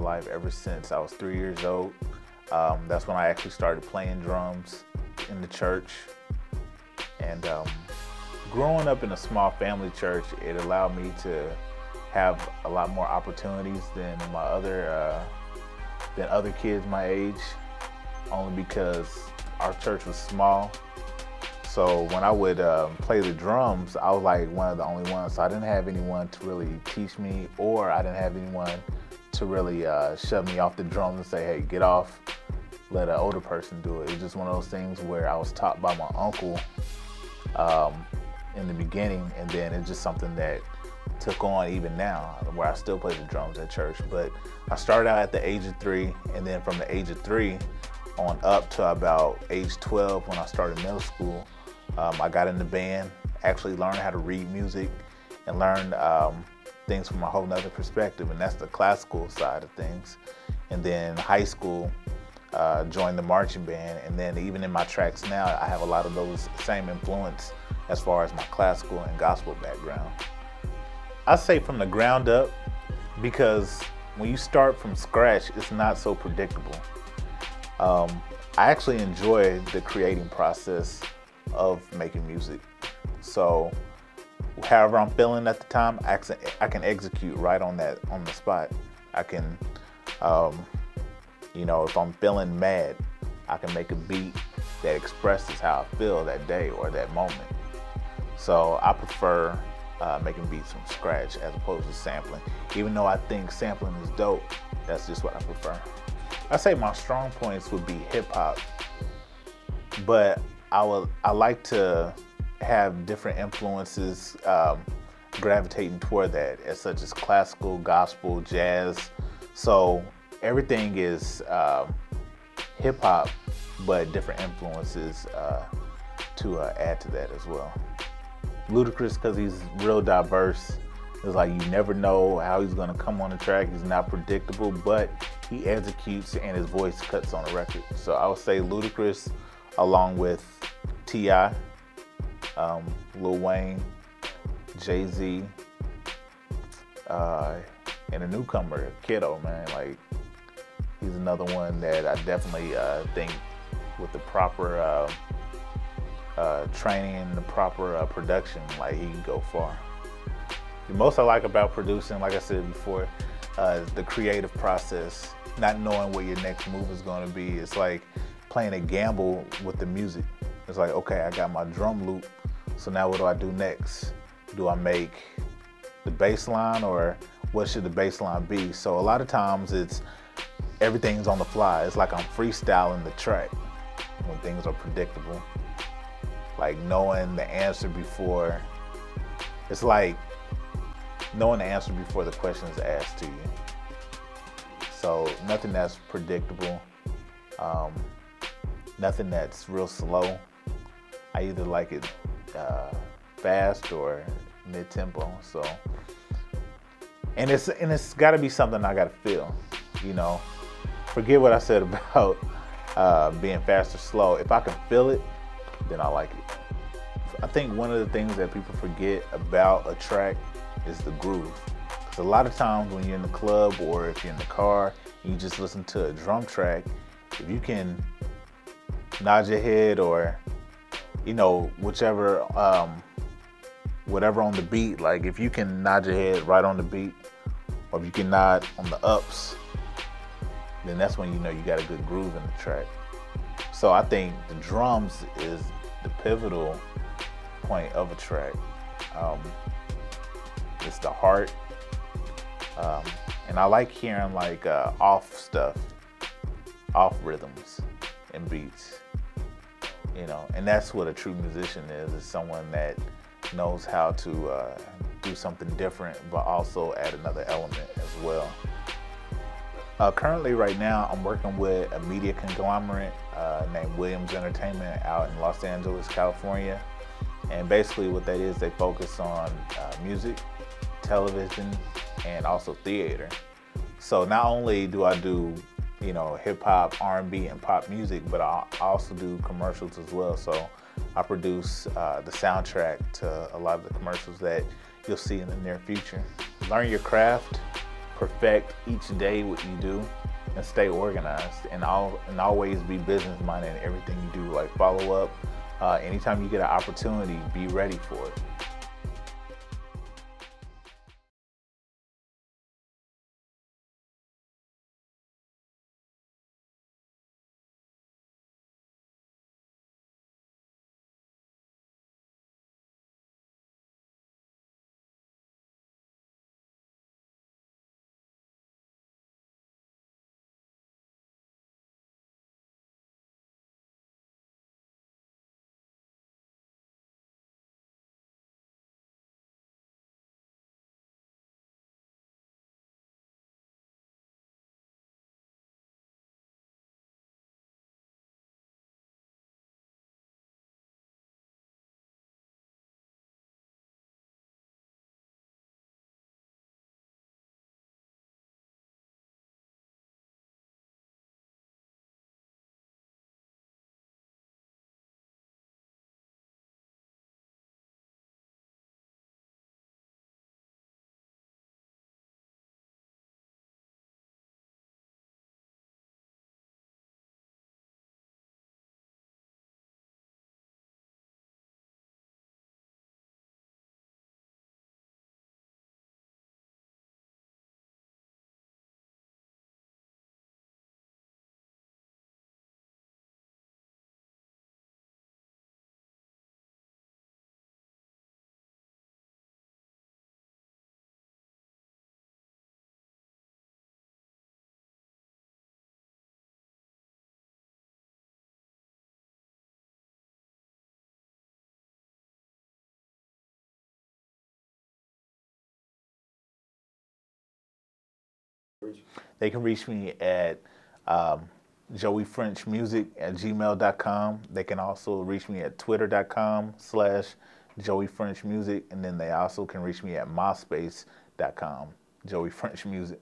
life ever since I was 3 years old. That's when I actually started playing drums in the church. And growing up in a small family church, it allowed me to have a lot more opportunities than other kids my age, only because our church was small. So when I would play the drums, I was like one of the only ones. So I didn't have anyone to really teach me, or I didn't have anyone to really shove me off the drums and say, hey, get off, let an older person do it. It was just one of those things where I was taught by my uncle in the beginning, and then it's just something that took on even now, where I still play the drums at church. But I started out at the age of 3, and then from the age of 3 on up to about age 12 when I started middle school, I got in the band, actually learned how to read music and learned things from a whole nother perspective, and that's the classical side of things. And then high school, joined the marching band, and then even in my tracks now, I have a lot of those same influence as far as my classical and gospel background. I say from the ground up, because when you start from scratch, it's not so predictable. I actually enjoy the creating process of making music. So however I'm feeling at the time, I can execute right on the spot. I can, you know, if I'm feeling mad, I can make a beat that expresses how I feel that day or that moment. So I prefer making beats from scratch as opposed to sampling. Even though I think sampling is dope, that's just what I prefer. I say my strong points would be hip hop, but I like to have different influences gravitating toward that, as such as classical, gospel, jazz. So everything is hip hop, but different influences to add to that as well. Ludacris, because he's real diverse. It's like you never know how he's gonna come on the track. He's not predictable, but he executes and his voice cuts on the record. So I would say Ludacris, along with T.I., Lil Wayne, Jay-Z, and a newcomer, Kiddo, man. Like, he's another one that I definitely think with the proper training and the proper production, like, he can go far. The most I like about producing, like I said before, is the creative process, not knowing what your next move is going to be. It's like playing a gamble with the music. It's like, okay, I got my drum loop, so now what do I do next? Do I make the bass line, or what should the bass line be? So a lot of times everything's on the fly. It's like I'm freestyling the track when things are predictable. Like knowing the answer before, it's like knowing the answer before the question is asked to you. So nothing that's predictable, nothing that's real slow. I either like it fast or mid-tempo. So, and it's got to be something I got to feel. You know, forget what I said about being fast or slow. If I can feel it, then I like it. I think one of the things that people forget about a track is the groove. Because a lot of times when you're in the club or if you're in the car and you just listen to a drum track, if you can nod your head or, you know, whichever, whatever on the beat, like if you can nod your head right on the beat, or if you can nod on the ups, then that's when you know you got a good groove in the track. So I think the drums is the pivotal point of a track. It's the heart, and I like hearing like off stuff, off rhythms and beats, you know, and that's what a true musician is someone that knows how to do something different, but also add another element as well. Currently right now, I'm working with a media conglomerate named Williams Entertainment out in Los Angeles, California. And basically what that is, they focus on music, television, and also theater. So not only do I do, you know, hip hop, R&B, and pop music, but I also do commercials as well. So I produce the soundtrack to a lot of the commercials that you'll see in the near future. Learn your craft, perfect each day what you do, and stay organized, and always be business minded in everything you do. Like follow up. Anytime you get an opportunity, be ready for it. They can reach me at joeyfrenchmusic@gmail.com. They can also reach me at twitter.com/joeyfrenchmusic. And then they also can reach me at myspace.com, Joey French Music.